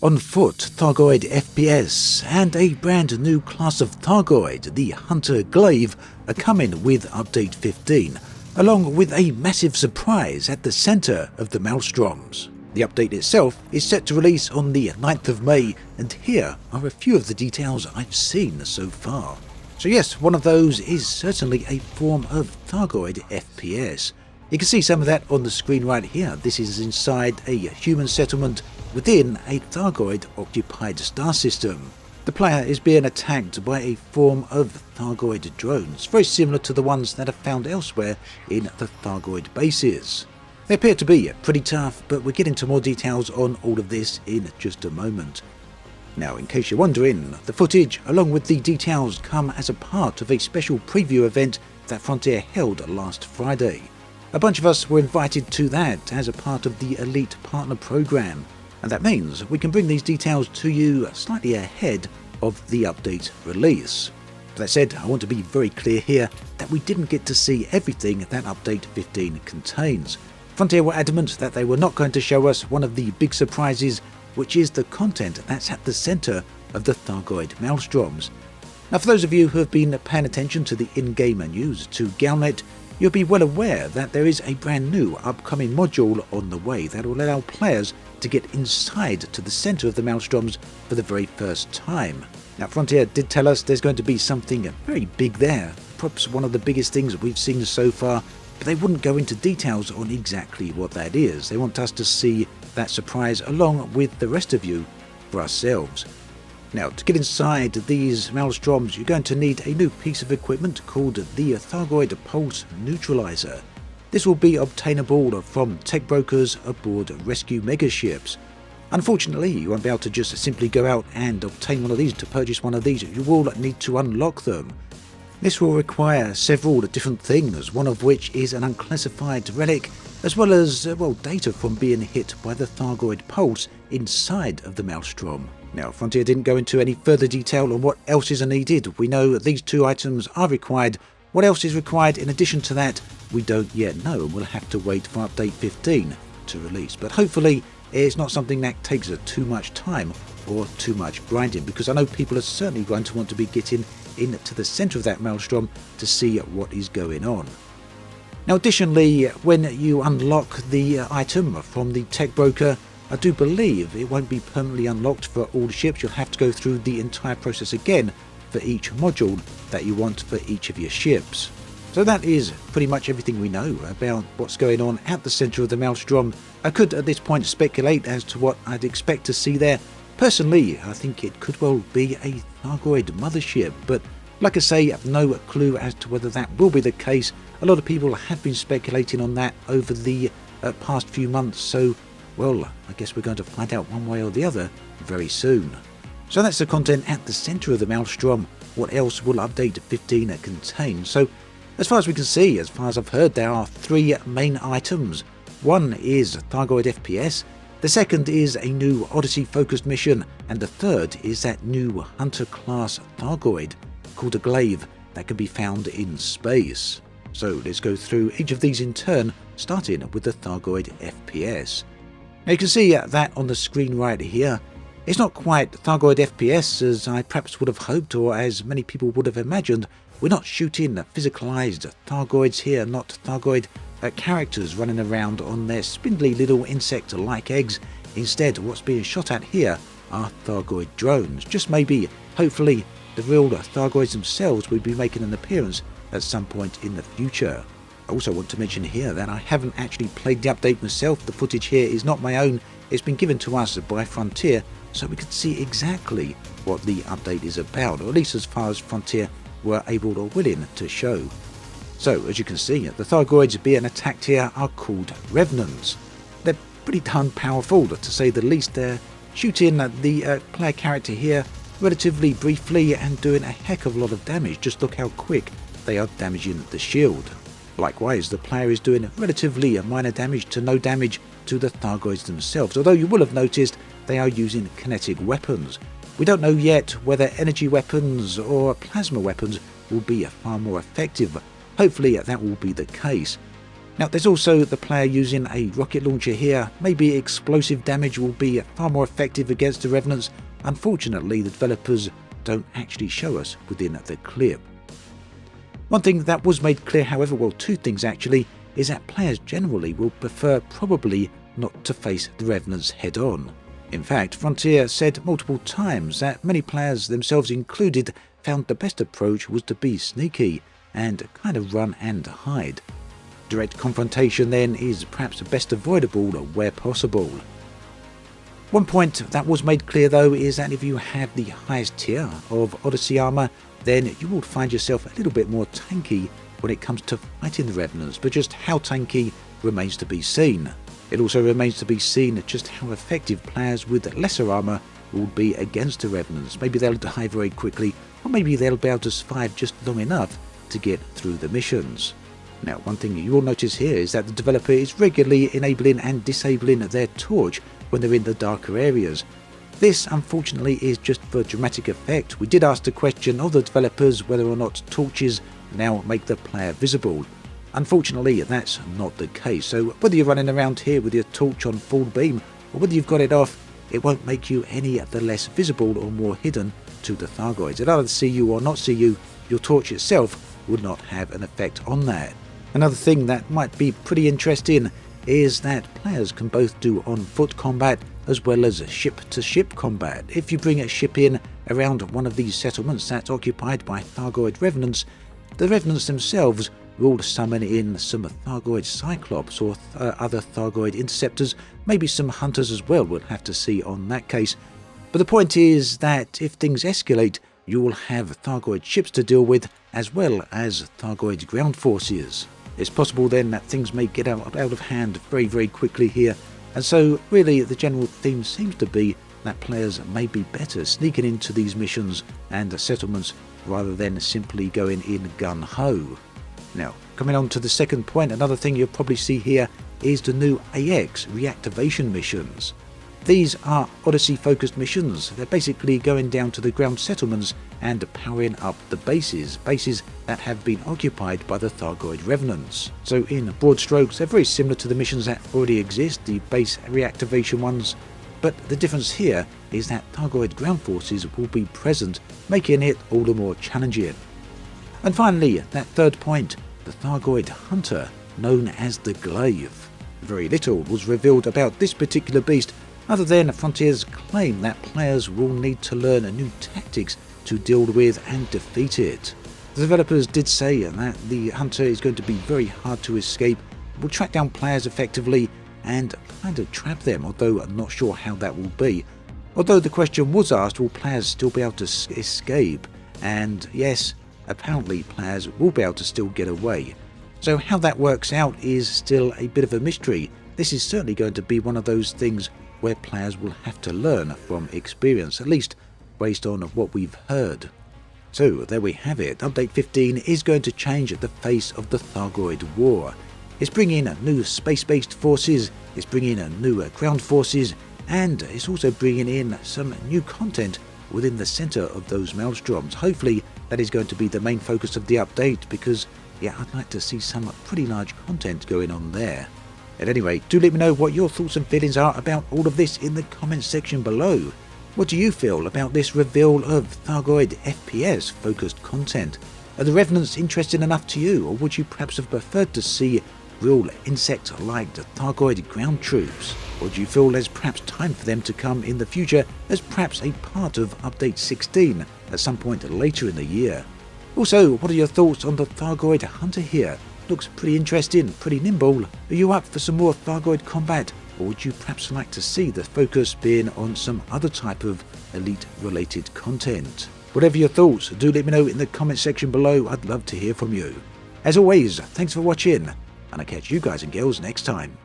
On foot, Thargoid FPS and a brand new class of Thargoid, the Hunter Glaive, are coming with Update 15, along with a massive surprise at the centre of the Maelstroms. The update itself is set to release on the 9th of May, and here are a few of the details I've seen so far. So yes, one of those is certainly a form of Thargoid FPS. You can see some of that on the screen right here. This is inside a human settlement within a Thargoid-occupied star system. The player is being attacked by a form of Thargoid drones, very similar to the ones that are found elsewhere in the Thargoid bases. They appear to be pretty tough, but we'll get into more details on all of this in just a moment. Now, in case you're wondering, the footage along with the details come as a part of a special preview event that Frontier held last Friday. A bunch of us were invited to that as a part of the Elite Partner Program, and that means we can bring these details to you slightly ahead of the update release. That said, I want to be very clear here that we didn't get to see everything that Update 15 contains. Frontier were adamant that they were not going to show us one of the big surprises, which is the content that's at the centre of the Thargoid Maelstroms. Now, for those of you who have been paying attention to the in-game news to Galnet, you'll be well aware that there is a brand new upcoming module on the way that will allow players to get inside to the centre of the Maelstroms for the very first time. Now, Frontier did tell us there's going to be something very big there, perhaps one of the biggest things we've seen so far, but they wouldn't go into details on exactly what that is. They want us to see that surprise along with the rest of you for ourselves. Now, to get inside these Maelstroms, you're going to need a new piece of equipment called the Thargoid Pulse Neutralizer. This will be obtainable from tech brokers aboard rescue megaships. Unfortunately, you won't be able to just simply go out and obtain one of these. To purchase one of these, you will need to unlock them. This will require several different things, one of which is an unclassified relic, as well as data from being hit by the Thargoid Pulse inside of the Maelstrom. Now, Frontier didn't go into any further detail on what else is needed. We know that these two items are required. What else is required in addition to that, we don't yet know, and we'll have to wait for Update 15 to release. But hopefully, it's not something that takes too much time or too much grinding, because I know people are certainly going to want to be getting into the centre of that Maelstrom to see what is going on. Now, additionally, when you unlock the item from the tech broker, I do believe it won't be permanently unlocked for all ships. You'll have to go through the entire process again for each module that you want for each of your ships. So that is pretty much everything we know about what's going on at the centre of the Maelstrom. I could at this point speculate as to what I'd expect to see there. Personally, I think it could well be a Thargoid mothership, but like I say, I have no clue as to whether that will be the case. A lot of people have been speculating on that over the past few months, so well, I guess we're going to find out one way or the other very soon. So that's the content at the centre of the Maelstrom. What else will Update 15 contain? So, as far as we can see, as far as I've heard, there are three main items. One is Thargoid FPS, the second is a new Odyssey-focused mission, and the third is that new Hunter-class Thargoid called a Glaive that can be found in space. So let's go through each of these in turn, starting with the Thargoid FPS. Now you can see that on the screen right here. It's not quite Thargoid FPS as I perhaps would have hoped, or as many people would have imagined. We're not shooting physicalized Thargoids here, not Thargoid characters running around on their spindly little insect-like eggs. Instead, what's being shot at here are Thargoid drones. Just maybe, hopefully, the real Thargoids themselves will be making an appearance at some point in the future. I also want to mention here that I haven't actually played the update myself. The footage here is not my own. It's been given to us by Frontier, so we can see exactly what the update is about, or at least as far as Frontier were able or willing to show. So, as you can see, the Thargoids being attacked here are called Revenants. They're pretty darn powerful, to say the least. They're shooting the player character here relatively briefly and doing a heck of a lot of damage. Just look how quick they are damaging the shield. Likewise, the player is doing relatively minor damage to no damage to the Thargoids themselves, although you will have noticed they are using kinetic weapons. We don't know yet whether energy weapons or plasma weapons will be far more effective. Hopefully that will be the case. Now there's also the player using a rocket launcher here. Maybe explosive damage will be far more effective against the Revenants. Unfortunately, the developers don't actually show us within the clip. One thing that was made clear, however, well, two things actually, is that players generally will prefer probably not to face the Revenants head on. In fact, Frontier said multiple times that many players, themselves included, found the best approach was to be sneaky and kind of run and hide. Direct confrontation then is perhaps best avoidable where possible. One point that was made clear though is that if you have the highest tier of Odyssey armor, then you will find yourself a little bit more tanky when it comes to fighting the Revenants, but just how tanky remains to be seen. It also remains to be seen just how effective players with lesser armor will be against the Revenants. Maybe they'll die very quickly, or maybe they'll be able to survive just long enough to get through the missions. Now, one thing you will notice here is that the developer is regularly enabling and disabling their torch when they're in the darker areas. This, unfortunately, is just for dramatic effect. We did ask the question of the developers whether or not torches now make the player visible. Unfortunately, that's not the case, so whether you're running around here with your torch on full beam, or whether you've got it off, it won't make you any the less visible or more hidden to the Thargoids. It'll either see you or not see you. Your torch itself would not have an effect on that. Another thing that might be pretty interesting is that players can both do on-foot combat as well as ship-to-ship combat. If you bring a ship in around one of these settlements that's occupied by Thargoid Revenants, the Revenants themselves will summon in some Thargoid Cyclops or other Thargoid Interceptors, maybe some Hunters as well, we'll have to see on that case. But the point is that if things escalate, you will have Thargoid ships to deal with as well as Thargoid ground forces. It's possible then that things may get out of hand very, very quickly here, and so really the general theme seems to be that players may be better sneaking into these missions and settlements rather than simply going in gun-ho. Now, coming on to the second point, another thing you'll probably see here is the new AX reactivation missions. These are Odyssey-focused missions. They're basically going down to the ground settlements and powering up the bases that have been occupied by the Thargoid Revenants. So in broad strokes, they're very similar to the missions that already exist, the base reactivation ones, but the difference here is that Thargoid ground forces will be present, making it all the more challenging. And finally, that third point, the Thargoid Hunter, known as the Glaive. Very little was revealed about this particular beast, other than Frontier's claim that players will need to learn new tactics to deal with and defeat it. The developers did say that the Hunter is going to be very hard to escape, will track down players effectively and kind of trap them, although I'm not sure how that will be. Although the question was asked, will players still be able to escape? And yes, apparently players will be able to still get away. So how that works out is still a bit of a mystery. This is certainly going to be one of those things where players will have to learn from experience, at least based on what we've heard. So there we have it. Update 15 is going to change the face of the Thargoid War. It's bringing new space-based forces, it's bringing new ground forces, and it's also bringing in some new content within the center of those maelstroms. Hopefully that is going to be the main focus of the update, because yeah, I'd like to see some pretty large content going on there. At any rate, do let me know what your thoughts and feelings are about all of this in the comments section below. What do you feel about this reveal of Thargoid FPS focused content? Are the Revenants interesting enough to you, or would you perhaps have preferred to see real insect-like Thargoid ground troops? Or do you feel there's perhaps time for them to come in the future as perhaps a part of Update 16 at some point later in the year? Also, what are your thoughts on the Thargoid Hunter here? Looks pretty interesting, pretty nimble. Are you up for some more Thargoid combat, or would you perhaps like to see the focus being on some other type of elite-related content? Whatever your thoughts, do let me know in the comment section below. I'd love to hear from you. As always, thanks for watching, and I'll catch you guys and girls next time.